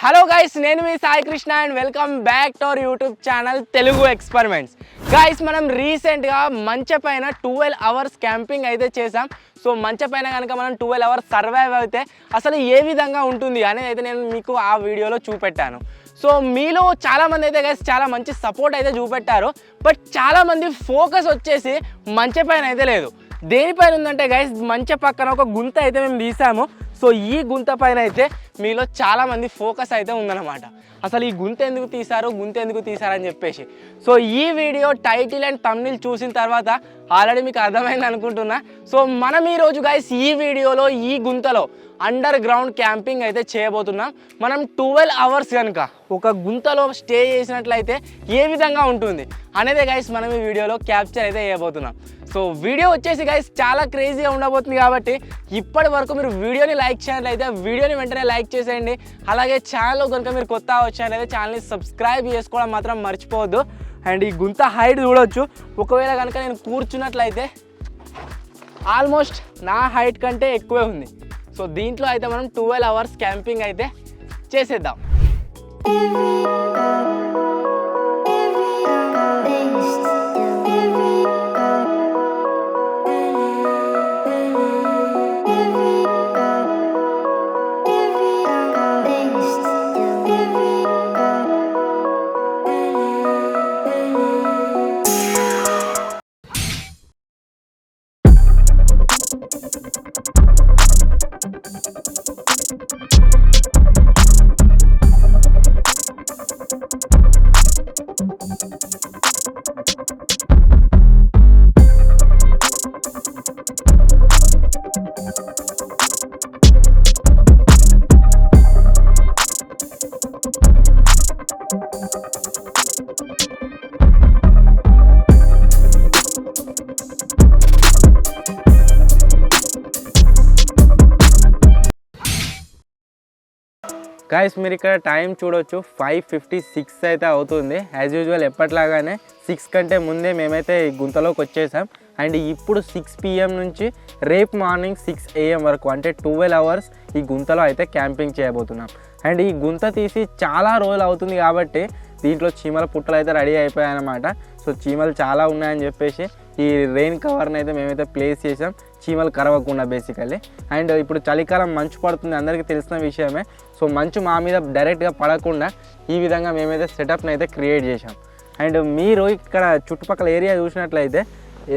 Hello guys, నేను మీ Sai Krishna and welcome back to our YouTube channel Telugu experiments. Guys, మనం రీసెంట్గా మంచె పైన 12 అవర్స్ క్యాంపింగ్ అయితే చేసాం. సో మంచె పైన కనుక మనం 12 అవర్స్ సర్వైవ్ అయితే అసలు ఏ విధంగా ఉంటుంది అనేది అయితే నేను మీకు ఆ వీడియోలో చూపెట్టాను. సో మీలో చాలామంది అయితే గైస్ చాలా మంచి సపోర్ట్ అయితే చూపెట్టారు. బట్ చాలామంది ఫోకస్ వచ్చేసి మంచె పైన అయితే లేదు. దేనిపైన ఉందంటే గైస్, మంచె పక్కన ఒక గుంత అయితే మేము తీసాము. సో ఈ గుంత పైన అయితే మీలో చాలామంది ఫోకస్ అయితే ఉందన్నమాట. అసలు ఈ గుంత ఎందుకు తీశారని చెప్పేసి. సో ఈ వీడియో టైటిల్ అండ్ థంబ్నెయిల్ చూసిన తర్వాత ఆల్రెడీ మీకు అర్థమైంది అనుకుంటున్నా. సో మనం ఈరోజు గైస్ ఈ వీడియోలో ఈ గుంతలో అండర్ గ్రౌండ్ క్యాంపింగ్ అయితే చేయబోతున్నాం. మనం 12 అవర్స్ కనుక ఒక గుంతలో స్టే చేసినట్లయితే ఏ విధంగా ఉంటుంది అనేది గైస్ మనం ఈ వీడియోలో క్యాప్చర్ అయితే చేయబోతున్నాం. సో వీడియో వచ్చేసి గైస్ చాలా క్రేజీగా ఉండబోతుంది కాబట్టి ఇప్పటి వరకు మీరు వీడియోని లైక్ చేయాలైతే వీడియోని వెంటనే లైక్ చేసేయండి. అలాగే ఛానల్లో కనుక మీరు కొత్త వచ్చారైతే ఛానల్ని సబ్స్క్రైబ్ చేసుకోవడం మాత్రం మర్చిపోవద్దు. అండ్ ఈ గుంత హైట్ చూడవచ్చు. ఒకవేళ కనుక నేను కూర్చున్నట్లయితే ఆల్మోస్ట్ నా హైట్ కంటే ఎక్కువే ఉంది. సో దీంట్లో అయితే మనం 12 అవర్స్ క్యాంపింగ్ అయితే చేసేద్దాం. గైస్, మీరు ఇక్కడ టైం చూడొచ్చు, 5:56 అయితే అవుతుంది. యాజ్ యూజువల్ ఎప్పట్లాగానే 6 కంటే ముందే మేమైతే ఈ గుంతలోకి వచ్చేసాం. అండ్ ఇప్పుడు 6 PM నుంచి రేపు మార్నింగ్ 6 AM వరకు అంటే 12 అవర్స్ ఈ గుంతలో అయితే క్యాంపింగ్ చేయబోతున్నాం. అండ్ ఈ గుంత తీసి చాలా రోజులు అవుతుంది కాబట్టి దీంట్లో చీమల పుట్టలు అయితే రెడీ అయిపోయాయన్నమాట. సో చీమలు చాలా ఉన్నాయని చెప్పేసి ఈ రెయిన్ కవర్ని అయితే మేమైతే ప్లేస్ చేసాం, చీమలు కరవకుండా బేసికల్లీ. అండ్ ఇప్పుడు చలికాలం మంచు పడుతుంది, అందరికీ తెలిసిన విషయమే. సో మంచు మా మీద డైరెక్ట్గా పడకుండా ఈ విధంగా మేమైతే సెటప్ని అయితే క్రియేట్ చేసాం. అండ్ మీరు ఇక్కడ చుట్టుపక్కల ఏరియా చూసినట్లయితే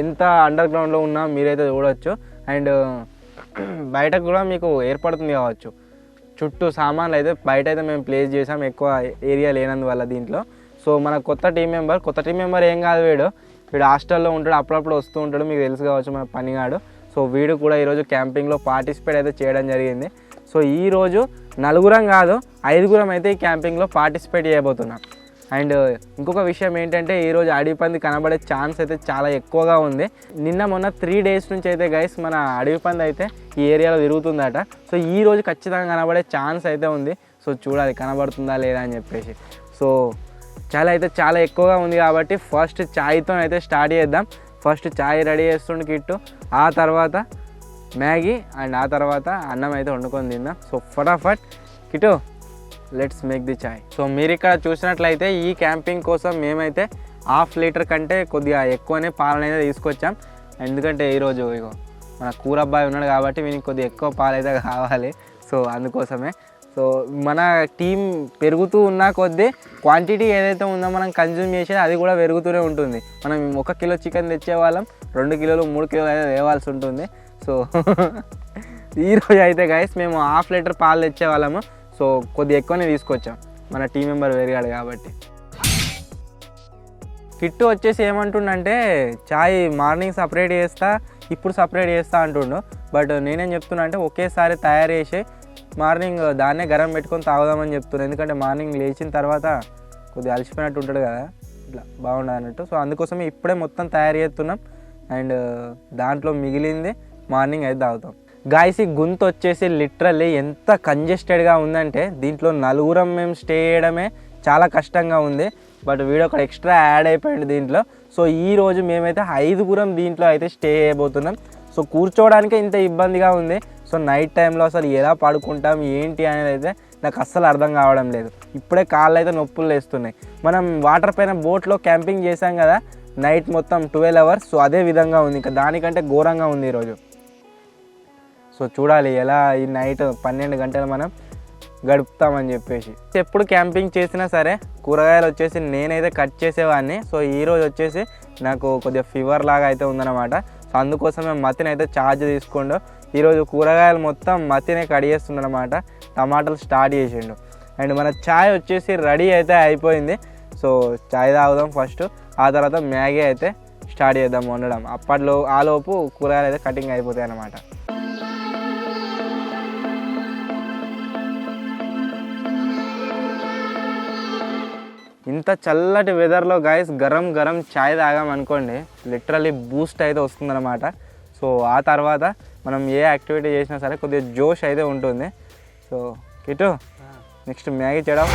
ఎంత అండర్ గ్రౌండ్లో ఉన్నా మీరైతే చూడవచ్చు. అండ్ బయటకు కూడా మీకు ఏర్పడుతుంది కావచ్చు. చుట్టూ సామాన్లు అయితే బయట అయితే మేము ప్లేస్ చేసాం, ఎక్కువ ఏరియా లేనందువల్ల దీంట్లో. సో మన కొత్త టీం మెంబర్ ఏం కాదు, వీడు హాస్టల్లో ఉంటాడు, అప్పుడప్పుడు వస్తూ ఉంటాడు, మీకు తెలుసు కావచ్చు మన పనిగాడు. సో వీడు కూడా ఈరోజు క్యాంపింగ్లో పార్టిసిపేట్ అయితే చేయడం జరిగింది. సో ఈరోజు 4 కాదు 5 అయితే ఈ క్యాంపింగ్లో పార్టిసిపేట్ చేయబోతున్నాం. అండ్ ఇంకొక విషయం ఏంటంటే ఈరోజు అడవి పంది కనబడే ఛాన్స్ అయితే చాలా ఎక్కువగా ఉంది. మొన్న 3 డేస్ నుంచి అయితే గైస్ మన అడవి పంది అయితే ఈ ఏరియాలో తిరుగుతుందట. సో ఈరోజు ఖచ్చితంగా కనబడే ఛాన్స్ అయితే ఉంది. సో చూడాలి కనబడుతుందా లేదా అని చెప్పేసి. సో చాలా ఎక్కువగా ఉంది కాబట్టి ఫస్ట్ ఛాయ్తో అయితే స్టార్ట్ చేద్దాం. ఫస్ట్ ఛాయ్ రెడీ చేస్తుండే కిట్టు, ఆ తర్వాత మ్యాగీ, అండ్ ఆ తర్వాత అన్నం అయితే వండుకొని తిందాం. సో ఫటాఫట్ Kittu, let's make the chai. So మీరు ఇక్కడ చూసినట్లయితే ఈ క్యాంపింగ్ కోసం మేమైతే 1/2 లీటర్ కంటే కొద్దిగా ఎక్కువనే పాలనైతే తీసుకొచ్చాం. ఎందుకంటే ఈరోజు ఇగో మన కూర అబ్బాయి ఉన్నాడు కాబట్టి వీనికి కొద్దిగా ఎక్కువ పాలైతే కావాలి. సో అందుకోసమే. సో మన టీం పెరుగుతూ ఉన్న కొద్దీ క్వాంటిటీ ఏదైతే ఉందో మనం కన్జ్యూమ్ చేసేది అది కూడా పెరుగుతూనే ఉంటుంది. మనం 1 కిలో చికెన్ తెచ్చేవాళ్ళం 2 కిలోలు 3 కిలోలు అయితే తేవాల్సి ఉంటుంది. సో ఈరోజు అయితే గైస్ మేము 1/2 లీటర్ పాలు తెచ్చేవాళ్ళము. సో కొద్దిగా ఎక్కువనే తీసుకొచ్చాం, మన టీం మెంబర్ పెరిగాడు కాబట్టి. కిట్టు వచ్చేసి ఏమంటుండంటే చాయ్ మార్నింగ్ సపరేట్ చేస్తా, ఇప్పుడు సపరేట్ చేస్తా అంటుండు. బట్ నేనేం చెప్తున్నా అంటే ఒకేసారి తయారు చేసి మార్నింగ్ దాన్నే గరం పెట్టుకొని తాగుదామని చెప్తున్నాను. ఎందుకంటే మార్నింగ్ లేచిన తర్వాత కొద్దిగా అలసిపోయినట్టు ఉంటాడు కదా, ఇట్లా బాగుండదు అన్నట్టు. సో అందుకోసమే ఇప్పుడే మొత్తం తయారు చేస్తున్నాం. అండ్ దాంట్లో మిగిలింది మార్నింగ్ అయితే తాగుతాం. గాయస్, ఈ గుంత వచ్చేసి లిటరల్లీ ఎంత కంజెస్టెడ్గా ఉందంటే దీంట్లో 4 మేము స్టే చేయడమే చాలా కష్టంగా ఉంది. బట్ వీడియో ఒక ఎక్స్ట్రా యాడ్ అయిపోయింది దీంట్లో. సో ఈరోజు మేమైతే 5 దీంట్లో అయితే స్టే చేయబోతున్నాం. సో కూర్చోవడానికి ఇంత ఇబ్బందిగా ఉంది. సో నైట్ టైంలో అసలు ఎలా పడుకుంటాం ఏంటి అనేది అయితే నాకు అస్సలు అర్థం కావడం లేదు. ఇప్పుడే కాళ్ళు అయితే నొప్పులు లేస్తున్నాయి. మనం వాటర్ పైన బోట్లో క్యాంపింగ్ చేసాం కదా నైట్ మొత్తం 12 hours. సో అదే విధంగా ఉంది, ఇంకా దానికంటే ఘోరంగా ఉంది ఈరోజు. సో చూడాలి ఎలా ఈ నైట్ 12 గంటలు మనం గడుపుతామని చెప్పేసి. ఎప్పుడు క్యాంపింగ్ చేసినా సరే కూరగాయలు వచ్చేసి నేనైతే కట్ చేసేవాడిని. సో ఈరోజు వచ్చేసి నాకు కొద్దిగా ఫీవర్ లాగా అయితే ఉందన్నమాట. సో అందుకోసం మేము మతిని అయితే ఛార్జ్ తీసుకుండు. ఈరోజు కూరగాయలు మొత్తం మతినే కడిగేస్తుందన్నమాట. టమాటాలు స్టార్ట్ చేసిండు. అండ్ మన ఛాయ్ వచ్చేసి రెడీ అయితే అయిపోయింది. సో ఛాయ్ తాగుదాం ఫస్ట్, ఆ తర్వాత మ్యాగీ అయితే స్టార్ట్ చేద్దాం వండడం. ఆలోపు కూరగాయలు అయితే కటింగ్ అయిపోతాయి అన్నమాట. ఇంత చల్లటి వెదర్లో గాయస్ గరం గరం ఛాయ్ తాగాం అనుకోండి, లిటరల్లీ బూస్ట్ అయితే వస్తుందన్నమాట. సో ఆ తర్వాత మనం ఏ యాక్టివిటీ చేసినా సరే కొద్దిగా జోష్ అయితే ఉంటుంది. సో కిటు నెక్స్ట్ మ్యాగీ చేయడం.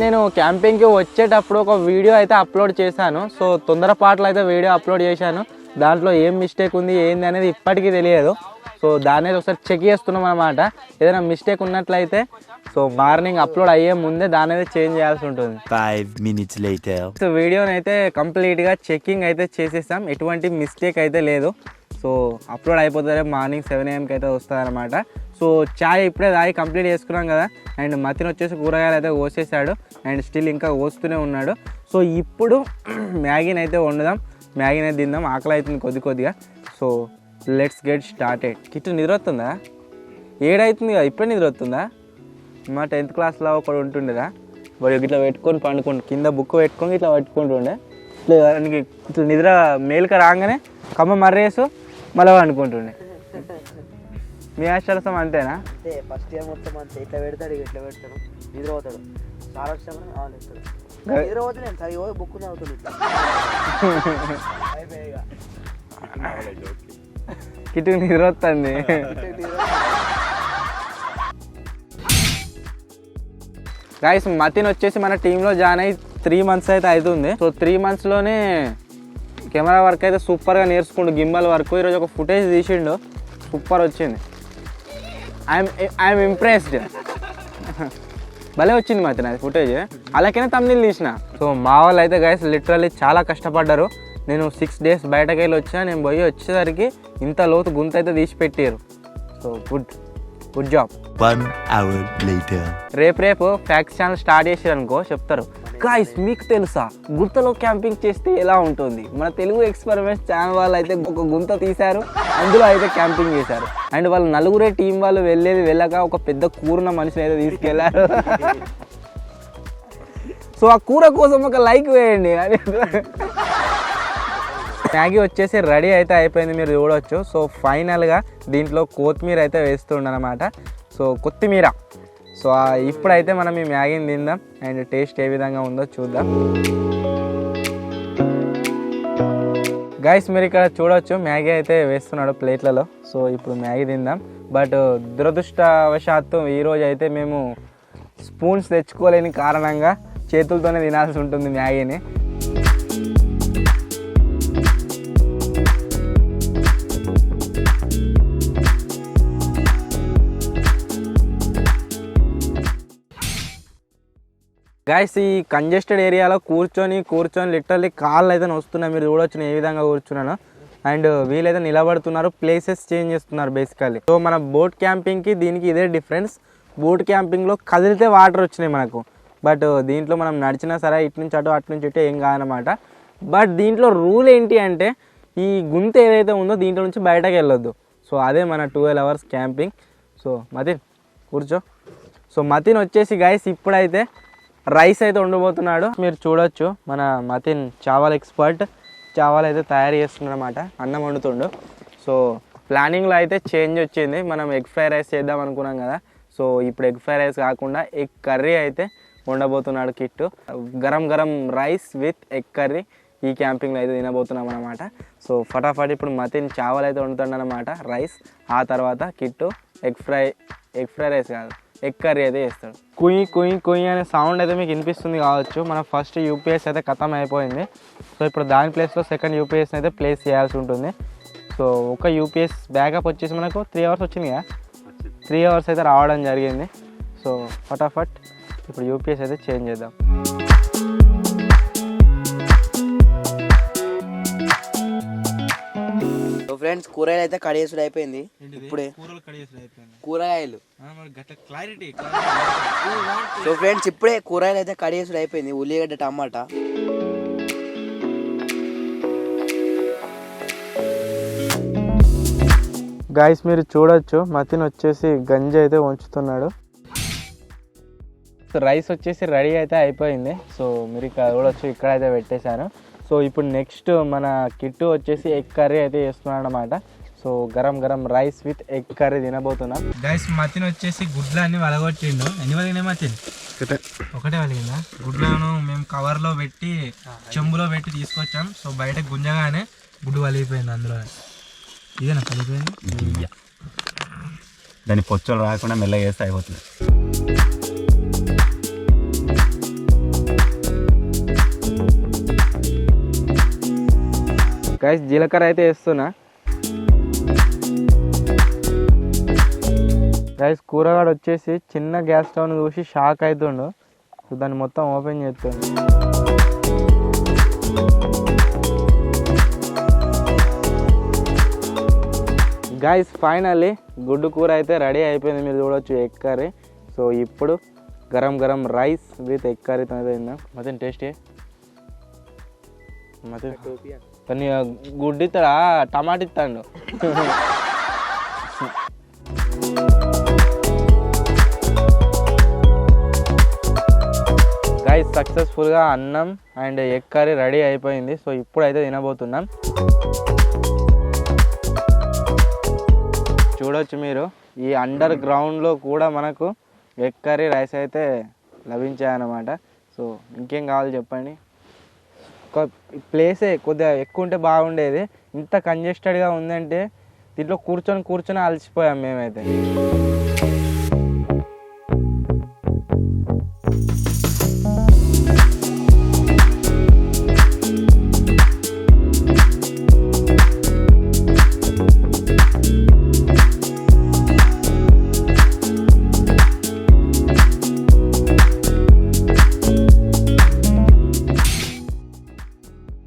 నేను క్యాంపింగ్కి వచ్చేటప్పుడు ఒక వీడియో అయితే అప్లోడ్ చేశాను. సో తొందరపాట్లు అయితే వీడియో అప్లోడ్ చేశాను. దాంట్లో ఏం మిస్టేక్ ఉంది ఏంది అనేది ఇప్పటికీ తెలియదు. సో దాన్ని ఒకసారి చెక్ చేస్తున్నాం అన్నమాట. ఏదైనా మిస్టేక్ ఉన్నట్లయితే సో మార్నింగ్ అప్లోడ్ అయ్యే ముందే దాని అయితే చేంజ్ చేయాల్సి ఉంటుంది. 5 minutes later. సో వీడియోని అయితే కంప్లీట్గా చెక్కింగ్ అయితే చేసేసాం, ఎటువంటి మిస్టేక్ అయితే లేదు. సో అప్లోడ్ అయిపోతుంది మార్నింగ్ 7 AM అయితే వస్తుంది అనమాట. సో చాయ్ ఇప్పుడే తాగి కంప్లీట్ చేసుకున్నాం కదా. అండ్ మతిని వచ్చేసి కూరగాయలు అయితే కోసేసాడు అండ్ స్టిల్ ఇంకా కోస్తూనే ఉన్నాడు. సో ఇప్పుడు మ్యాగీని అయితే వండుదాం, మ్యాగీని అయితే తిందాం. ఆకలి అవుతుంది కొద్దిగా. So let's get started. Kittu నిద్ర వస్తుందా? 7 అవుతుంది కదా, ఇప్పుడే నిద్ర వస్తుందా? మా 10th క్లాస్లో ఒకడు ఉంటుండేదా, వాడు ఇట్లా పెట్టుకొని పండుకుంటు, కింద బుక్ పెట్టుకొని ఇట్లా పట్టుకుంటుండే. ఇట్లా నిద్ర మేలుక రాగానే కమ్మ మర్రేసు మళ్ళీ పండుకుంటుండే. మీ హాస్టల్సం అంతేనా? అంతే, ఫస్ట్ ఇయర్ మొత్తం అంతే. ఇట్లా పెడతాడు ఇట్లా పెడతాడు, నిద్ర పోతాడు. చాలా వచ్చాడు నిద్ర పోతే నేను సరి పోయి బుక్ చదువుతుంది. కిటు నిద్ర వస్తుంది. గైస్ మతిన్ వచ్చేసి మన టీంలో జాయిన్ అయ్యి 3 months అయితే అవుతుంది. సో 3 monthsలోనే కెమెరా వర్క్ అయితే సూపర్గా నేర్చుకుండు, గిమ్మల్ వర్క్. ఈరోజు ఒక ఫుటేజ్ తీసిండు, సూపర్ వచ్చింది. I'm impressed. భలే వచ్చింది మతిన్ అది ఫుటేజ్, అలాగైనా తమిళ తీసిన. సో మా వాళ్ళు అయితే గైస్ లిటరల్లీ చాలా కష్టపడ్డారు. నేను 6 days బయటకు వెళ్ళి వచ్చినా, నేను పోయి వచ్చేసరికి ఇంత లోతు గుంత అయితే తీసి పెట్టారు. So good job. 1 hour later. రేపు ఫ్యాక్స్ ఛానల్ స్టార్ట్ చేసారు అనుకో, చెప్తారు గాయ్స్ మీకు తెలుసా గుంతలో క్యాంపింగ్ చేస్తే ఎలా ఉంటుంది. మన తెలుగు ఎక్స్పెరిమెంట్స్ ఛానల్ వాళ్ళు అయితే ఒక గుంత తీశారు, అందులో అయితే క్యాంపింగ్ చేశారు. అండ్ వాళ్ళు నలుగురే టీం వాళ్ళు వెళ్ళక ఒక పెద్ద కూరన మనిషిని అయితే తీసుకెళ్లారు. సో ఆ కూర కోసం ఒక లైక్ వేయండి. మ్యాగీ వచ్చేసి రెడీ అయితే అయిపోయింది, మీరు చూడవచ్చు. సో ఫైనల్గా దీంట్లో కొత్తిమీర అయితే వేస్తుండనమాట. సో కొత్తిమీర. సో ఇప్పుడైతే మనం ఈ మ్యాగీని తిందాం అండ్ టేస్ట్ ఏ విధంగా ఉందో చూద్దాం. గైస్ మీరు ఇక్కడ చూడవచ్చు మ్యాగీ అయితే వేస్తున్నాడు ప్లేట్లలో. సో ఇప్పుడు మ్యాగీ తిందాం. బట్ దురదృష్టవశాత్తు ఈరోజు అయితే మేము స్పూన్స్ తెచ్చుకోలేని కారణంగా చేతులతోనే తినాల్సి ఉంటుంది మ్యాగీని. గైస్ ఈ కంజెస్టెడ్ ఏరియాలో కూర్చొని లిటరల్లీ కాళ్ళు అయితే వస్తున్నాయి, మీరు చూడొచ్చు ఏ విధంగా కూర్చున్నాను. అండ్ వీళ్ళైతే నిలబడుతున్నారు, ప్లేసెస్ చేంజ్ చేస్తున్నారు బేసికల్లీ. సో మన బోట్ క్యాంపింగ్కి దీనికి ఇదే డిఫరెన్స్. బోట్ క్యాంపింగ్లో కదిలితే వాటర్ వచ్చినాయి మనకు, బట్ దీంట్లో మనం నడిచినా సరే ఇటు నుంచి అటు నుంచి ఇటు ఏం కాదనమాట. బట్ దీంట్లో రూల్ ఏంటి అంటే ఈ గుంత ఏదైతే ఉందో దీంట్లో నుంచి బయటకు వెళ్ళొద్దు. సో అదే మన 12 hours క్యాంపింగ్. సో మతిన్ కూర్చో. సో మతిన్ వచ్చేసి గైస్ ఇప్పుడైతే రైస్ అయితే వండబోతున్నాడు. మీరు చూడొచ్చు మన మతిన్ చావల్ ఎక్స్పర్ట్, చావల్ అయితే తయారు చేస్తున్నాడు అనమాట, అన్నం వండుతుండు. సో ప్లానింగ్లో అయితే చేంజ్ వచ్చింది. మనం ఎగ్ ఫ్రై రైస్ చేద్దాం అనుకున్నాం కదా. సో ఇప్పుడు ఎగ్ ఫ్రై రైస్ కాకుండా ఎగ్ కర్రీ అయితే వండబోతున్నాడు కిట్టు. గరం గరం రైస్ విత్ ఎగ్ కర్రీ ఈ క్యాంపింగ్లో అయితే తినబోతున్నాం అనమాట. సో ఫటాఫట్ ఇప్పుడు మతిన్ చావల్ అయితే వండుతాడు అనమాట రైస్. ఆ తర్వాత కిట్టు ఎగ్ ఫ్రై రైస్ కాదు ఎగ్ కర్రీ అయితే చేస్తాడు. కుయ్ కుయ్ కుయ్ అనే సౌండ్ అయితే మీకు వినిపిస్తుంది కావచ్చు. మన ఫస్ట్ యూపీఎస్ అయితే ఖతం అయిపోయింది. సో ఇప్పుడు దాని ప్లేస్లో సెకండ్ యూపీఎస్ అయితే ప్లేస్ చేయాల్సి ఉంటుంది. సో ఒక యూపీఎస్ బ్యాకప్ వచ్చేసి మనకు 3 hours వచ్చింది కదా, 3 hours అయితే రావడం జరిగింది. సో ఫటాఫట్ ఇప్పుడు యూపీఎస్ అయితే చేంజ్ చేద్దాం. ఫ్రెండ్స్ కూరగాయలు అయితే కడిగేసుడు అయిపోయింది. ఇప్పుడే కూరగాయలు సో ఫ్రెండ్స్ ఇప్పుడే కూరగాయలు అయితే కడిగేసుడు అయిపోయింది. ఉల్లిగడ్డ టమాటా గాయస్ మీరు చూడొచ్చు మతిన్ వచ్చేసి గంజి అయితే ఉంచుతున్నాడు. సో రైస్ వచ్చేసి రెడీ అయితే అయిపోయింది. సో మీరు ఇక్కడ చూడొచ్చు, ఇక్కడ అయితే పెట్టేశాను. సో ఇప్పుడు నెక్స్ట్ మన కిట్టు వచ్చేసి ఎగ్ కర్రీ అయితే చేస్తున్నాడు అనమాట. సో గరం గరం రైస్ విత్ ఎగ్ కర్రీ తినబోతున్నాం. గైస్ మతిన్ వచ్చేసి గుడ్లు అన్ని వలగొట్టిండు. ఎన్ని వలిగినాయి మతిన్? ఒకటే వలిగిందా? గుడ్లను మేము కవర్లో పెట్టి చెంబులో పెట్టి తీసుకొచ్చాం. సో బయట గుంజగానే గుడ్డు వలిగిపోయింది. అందులో ఇదేనా కలిగిపోయింది? దాని పొచ్చలు రాకుండా మెల్లగా వేస్తే అయిపోతుంది. గైస్ జీలకర్ర అయితే వేస్తున్నా. గైస్ కూరగాడు వచ్చేసి చిన్న గ్యాస్ స్టవ్ చూసి షాక్ అవుతుండు. సో దాన్ని మొత్తం ఓపెన్ చేస్తుండు. గైస్ ఫైనల్లీ గుడ్డు కూర అయితే రెడీ అయిపోయింది. మీరు చూడవచ్చు ఎగ్ కర్రీ. సో ఇప్పుడు గరం గరం రైస్ విత్ ఎగ్ కర్రీతో అయితే తిందాం. మొత్తం టేస్టీ మొత్తం కానీ గుడ్డు ఇస్తాడా టమాటా ఇస్తాడు. గైస్ సక్సెస్ఫుల్గా అన్నం అండ్ ఎగ్ కర్రీ రెడీ అయిపోయింది. సో ఇప్పుడైతే తినబోతున్నాం. చూడవచ్చు మీరు ఈ అండర్ గ్రౌండ్లో కూడా మనకు ఎగ్ కర్రీ రైస్ అయితే లభించాయన్నమాట. సో ఇంకేం కావాలి చెప్పండి. ప్లేసే కొద్దిగా ఎక్కువ ఉంటే బాగుండేది. ఇంత కంజెస్టెడ్గా ఉందంటే దీంట్లో కూర్చొని అలసిపోయాం మేమైతే.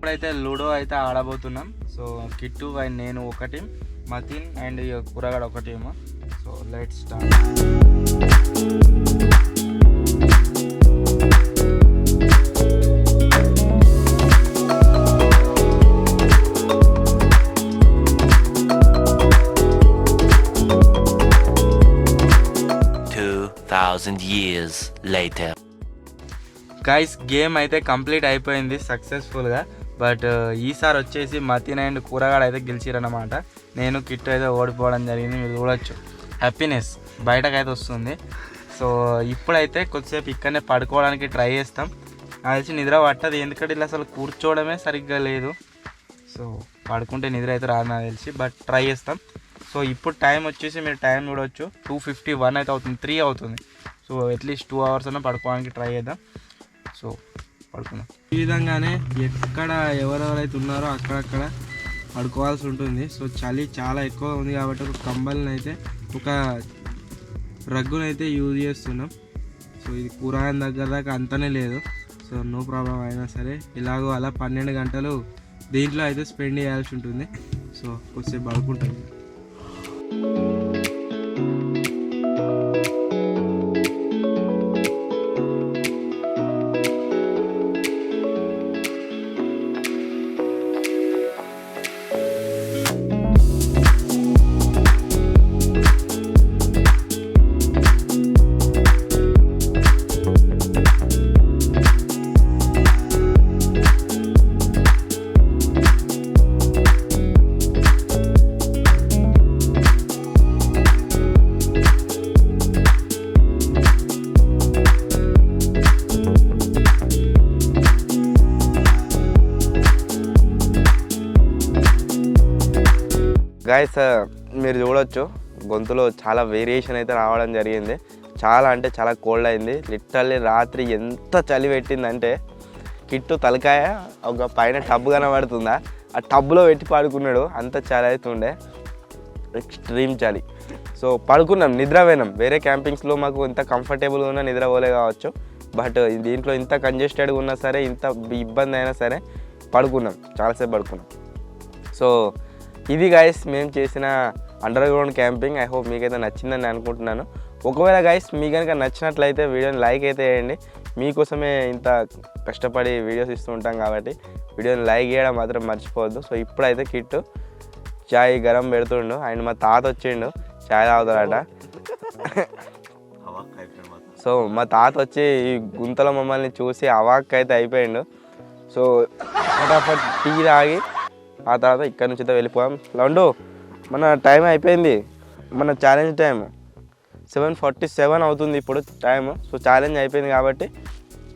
ఇప్పుడైతే లూడో అయితే ఆడబోతున్నాం. సో కిట్టు అండ్ నేను ఒక టీం, మతిన్ అండ్ కూరగాడ ఒక team. So let's start. years later. Guys game అయితే కంప్లీట్ అయిపోయింది సక్సెస్ఫుల్గా. బట్ ఈసారి వచ్చేసి మతిన్ అండ్ కూరగాడ అయితే గెలిచిరన్నమాట. నేను కిట్టు అయితే ఓడిపోవడం జరిగింది. మీరు చూడొచ్చు హ్యాపీనెస్ బయటకైతే వస్తుంది. సో ఇప్పుడైతే కొద్దిసేపు ఇక్కడనే పడుకోవడానికి ట్రై చేస్తాం. కలిసి నిద్ర పట్టదు, ఎందుకంటే ఇలా అసలు కూర్చోవడమే సరిగ్గా లేదు. సో పడుకుంటే నిద్ర అయితే రాదు నాకు తెలిసి, బట్ ట్రై చేస్తాం. సో ఇప్పుడు టైం వచ్చేసి మీరు టైం చూడవచ్చు 2:51 అయితే అవుతుంది, 3 అవుతుంది. సో అట్లీస్ట్ 2 hours అన్నా పడుకోవడానికి ట్రై చేద్దాం. సో పడుకుందాం. ఈ విధంగానే ఎక్కడ ఎవరెవరైతే ఉన్నారో అక్కడక్కడ పడుకోవాల్సి ఉంటుంది. సో చలి చాలా ఎక్కువ ఉంది కాబట్టి ఒక కంబల్ని అయితే ఒక రగ్గునైతే యూజ్ చేస్తున్నాం. సో ఇది కూరగాయల దగ్గర దాకా అంతనే లేదు. సో నో ప్రాబ్లం అయినా సరే ఇలాగో అలా 12 గంటలు దీంట్లో అయితే స్పెండ్ చేయాల్సి ఉంటుంది. సో కొద్దిసేపు పడుకుంటాం. గాయస్ మీరు చూడొచ్చు గొంతులో చాలా వేరియేషన్ అయితే రావడం జరిగింది. చాలా అంటే చాలా కోల్డ్ అయింది. లిటరల్లీ రాత్రి ఎంత చలి పెట్టిందంటే కిట్టు తలకాయ ఒక పైన టబ్బు కనబడుతుందా, ఆ టబ్బులో పెట్టి పడుకున్నాడు. అంత చలి అవుతుండే, ఎక్స్ట్రీమ్ చలి. సో పడుకున్నాం, నిద్రపోయినాం. వేరే క్యాంపింగ్స్లో మాకు ఇంత కంఫర్టబుల్గా ఉన్నా నిద్రపోలే కావచ్చు, బట్ దీంట్లో ఇంత కంజెస్టెడ్గా ఉన్నా సరే, ఇంత ఇబ్బంది అయినా సరే పడుకున్నాం, చాలాసేపు పడుకున్నాం. సో ఇది గైస్ మేము చేసిన under ground camping. I hope మీకైతే నచ్చిందని అనుకుంటున్నాను. ఒకవేళ గైస్ మీకు కనుక నచ్చినట్లయితే వీడియోని లైక్ అయితే వేయండి. మీకోసమే ఇంత కష్టపడి వీడియోస్ ఇస్తూ ఉంటాం కాబట్టి వీడియోని లైక్ చేయడం మాత్రం మర్చిపోవద్దు. సో ఇప్పుడైతే కిట్టు చాయ్ గరం పెడుతుండు. అండ్ మా తాత వచ్చిండు, చాయ్ తాగుతాడట. సో మా తాత వచ్చి ఈ గుంతలో మమ్మల్ని చూసి అవాక్ అయితే అయిపోయిండు. సో ఫటాఫట్ టీ తాగి ఆ తర్వాత ఇక్కడ నుంచి అయితే వెళ్ళిపోయాం. లౌండు మన టైం అయిపోయింది, మన ఛాలెంజ్ టైం 7:47 అవుతుంది ఇప్పుడు టైం. సో ఛాలెంజ్ అయిపోయింది కాబట్టి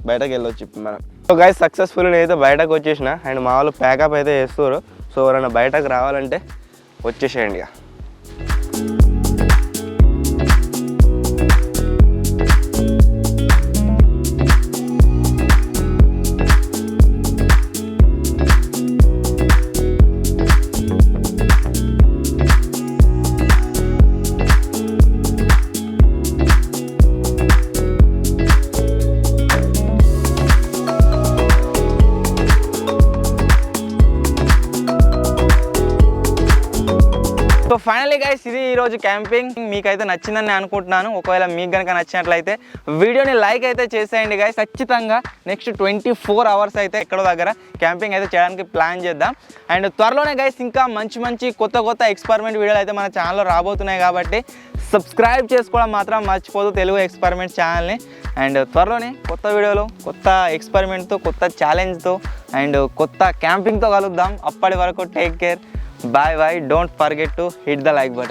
బయటకు వెళ్ళొచ్చు ఇప్పుడు మనం. సో గైస్ సక్సెస్ఫుల్ నేనైతే బయటకు వచ్చేసిన. అండ్ మా వాళ్ళు ప్యాకప్ అయితే చేస్తారు. సో ఎవరైనా బయటకు రావాలంటే వచ్చేసేయండి ఇక. సో ఫైనలీ గైస్ ఇది ఈరోజు క్యాంపింగ్. మీకైతే నచ్చిందని నేను అనుకుంటున్నాను. ఒకవేళ మీకు కనుక నచ్చినట్లయితే వీడియోని లైక్ అయితే చేసేయండి గైస్. ఖచ్చితంగా నెక్స్ట్ 24 అవర్స్ అయితే ఎక్కడో దగ్గర క్యాంపింగ్ అయితే చేయడానికి ప్లాన్ చేద్దాం. అండ్ త్వరలోనే గైస్ ఇంకా మంచి కొత్త ఎక్స్పెరిమెంట్ వీడియోలు అయితే మన ఛానల్లో రాబోతున్నాయి కాబట్టి సబ్స్క్రైబ్ చేసుకోవడం మాత్రం మర్చిపోదు తెలుగు ఎక్స్పెరిమెంట్ ఛానల్ని. అండ్ త్వరలోనే కొత్త వీడియోలో కొత్త ఎక్స్పెరిమెంట్తో, కొత్త ఛాలెంజ్తో అండ్ కొత్త క్యాంపింగ్తో కలుద్దాం. అప్పటి వరకు take care, bye. Don't forget to hit the like button.